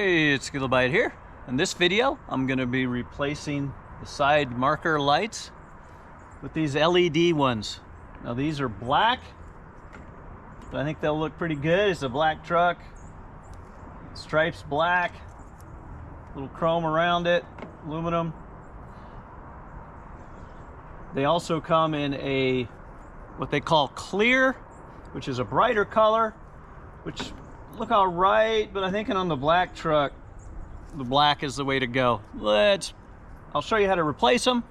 Hey, it's Gigabyte here. In this video, I'm going to be replacing the side marker lights with these LED ones. Now these are black, but I think they'll look pretty good. It's a black truck, stripes black, little chrome around it, aluminum. They also come in a what they call clear, which is a brighter color, which look all right, but I think on the black truck, the black is the way to go. I'll show you how to replace them.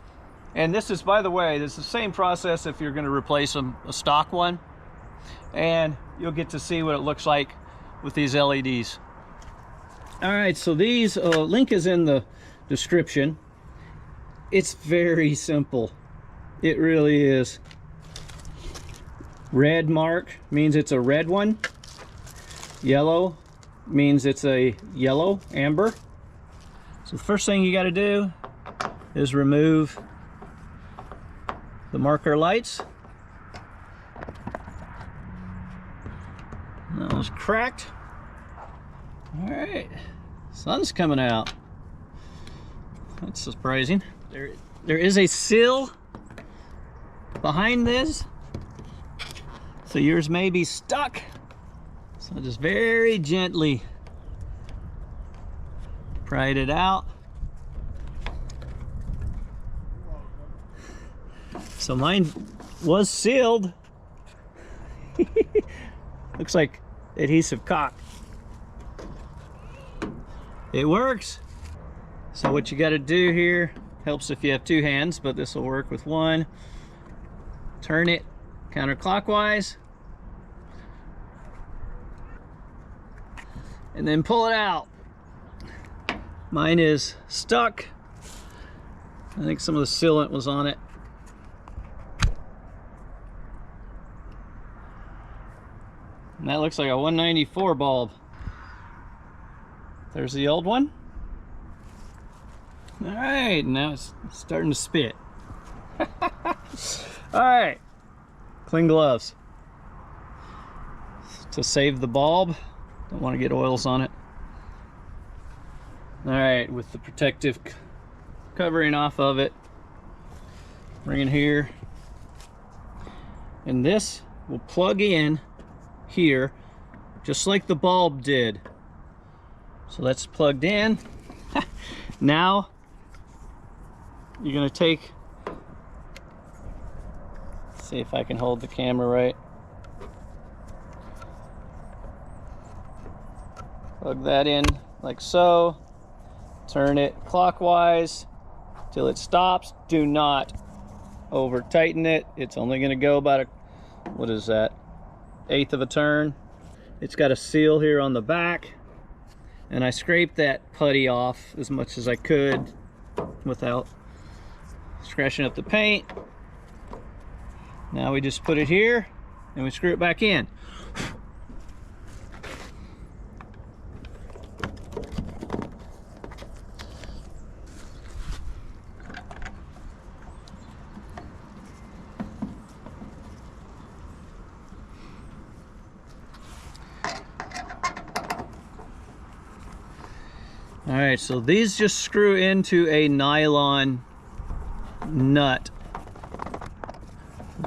And this is, by the way, this is the same process if you're going to replace them, a stock one. And you'll get to see what it looks like with these LEDs. All right, so these, link is in the description. It's very simple. It really is. Red mark means it's a red one. Yellow means it's a yellow, amber. So the first thing you got to do is remove the marker lights. That was cracked. All right, sun's coming out. That's surprising. There is a seal behind this, so yours may be stuck. So just very gently pry it out. So mine was sealed. Looks like adhesive caulk. It works. So what you got to do here, helps if you have two hands, but this will work with one. Turn it counterclockwise. And then pull it out. Mine is stuck. I think some of the sealant was on it. And that looks like a 194 bulb. There's the old one. All right, now it's starting to spit. All right, clean gloves to save the bulb. Don't want to get oils on it. All right, with the protective covering off of it, bring it here. And this will plug in here, just like the bulb did. So that's plugged in. Now, you're gonna take, see if I can hold the camera right. Plug that in like so. Turn it clockwise till it stops. Do not over tighten it. It's only going to go about a, what is that, 1/8 of a turn. It's got a seal here on the back, and I scraped that putty off as much as I could without scratching up the paint. Now we just put it here and we screw it back in. All right, so these just screw into a nylon nut.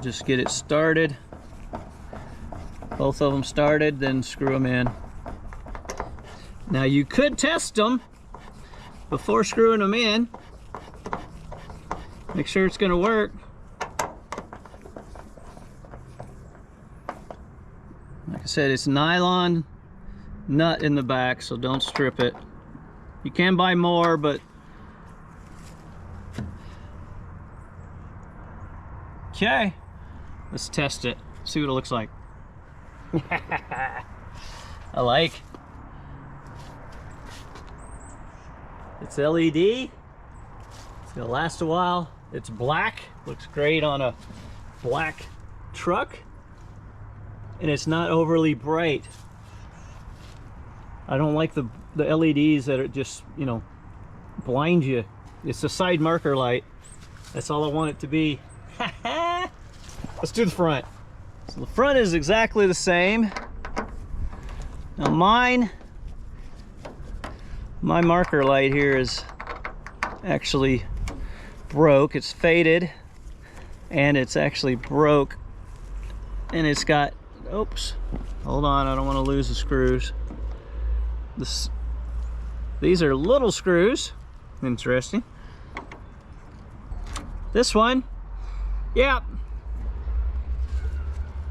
Just get it started. Both of them started, then screw them in. Now you could test them before screwing them in. Make sure it's gonna work. Like I said, it's nylon nut in the back, so don't strip it. You can buy more, but okay, let's test it, see what it looks like. I like. It's LED. It's gonna last a while. It's black, looks great on a black truck, and it's not overly bright. I don't like the LEDs that are just, you know, blind you. It's a side marker light. That's all I want it to be. Let's do the front. So the front is exactly the same. Now mine My marker light here is actually broke. It's faded and it's actually broke, and it's got, oops, hold on, I don't want to lose the screws. These are little screws. Interesting. This one, yeah,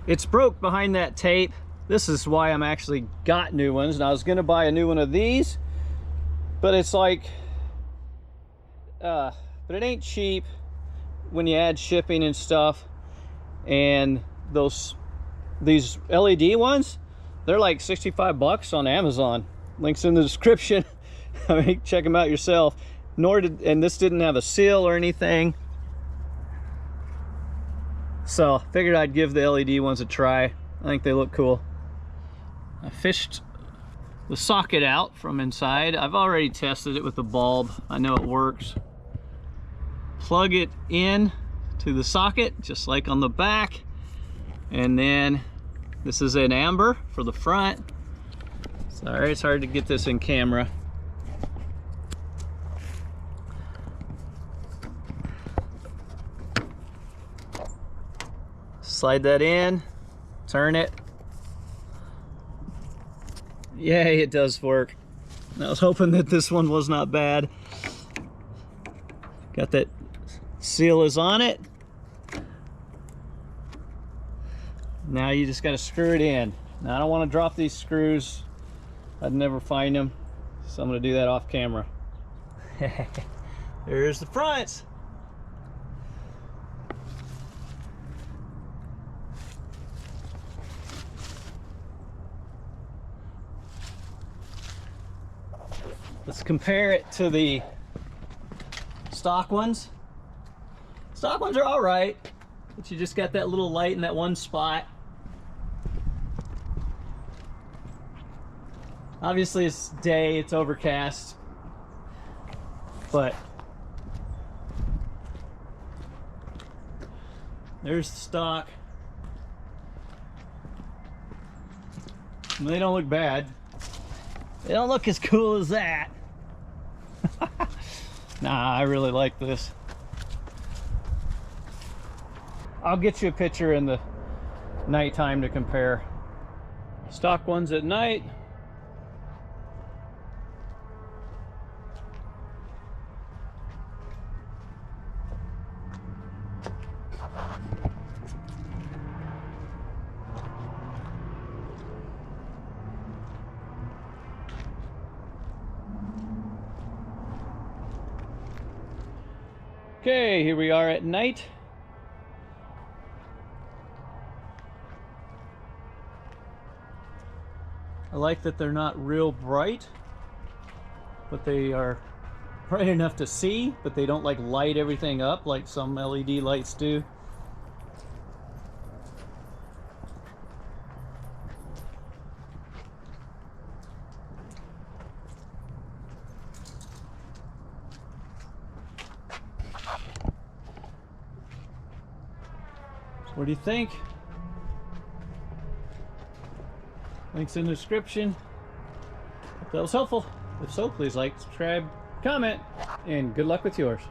it's broke behind that tape. This is why I'm actually got new ones. And I was gonna buy a new one of these, but it's like, but it ain't cheap when you add shipping and stuff. And these LED ones, they're like 65 bucks on Amazon. Links in the description. I mean, check them out yourself. And this didn't have a seal or anything. So I figured I'd give the LED ones a try. I think they look cool. I fished the socket out from inside. I've already tested it with the bulb. I know it works. Plug it in to the socket, just like on the back. And then this is an amber for the front. Sorry, it's hard to get this in camera. Slide that in, turn it. Yay, it does work. I was hoping that this one was not bad. Got that seal is on it. Now you just got to screw it in. Now I don't want to drop these screws. I'd never find them, so I'm going to do that off camera. There's the fronts. Let's compare it to the stock ones. Stock ones are all right, but you just got that little light in that one spot. Obviously it's day, it's overcast, but there's the stock. They don't look bad. They don't look as cool as that. Nah, I really like this. I'll get you a picture in the nighttime to compare. Stock ones at night. Okay, here we are at night. I like that they're not real bright, but they are bright enough to see, but they don't like light everything up like some LED lights do. What do you think? Links in the description. Hope that was helpful. If so, please like, subscribe, comment, and good luck with yours.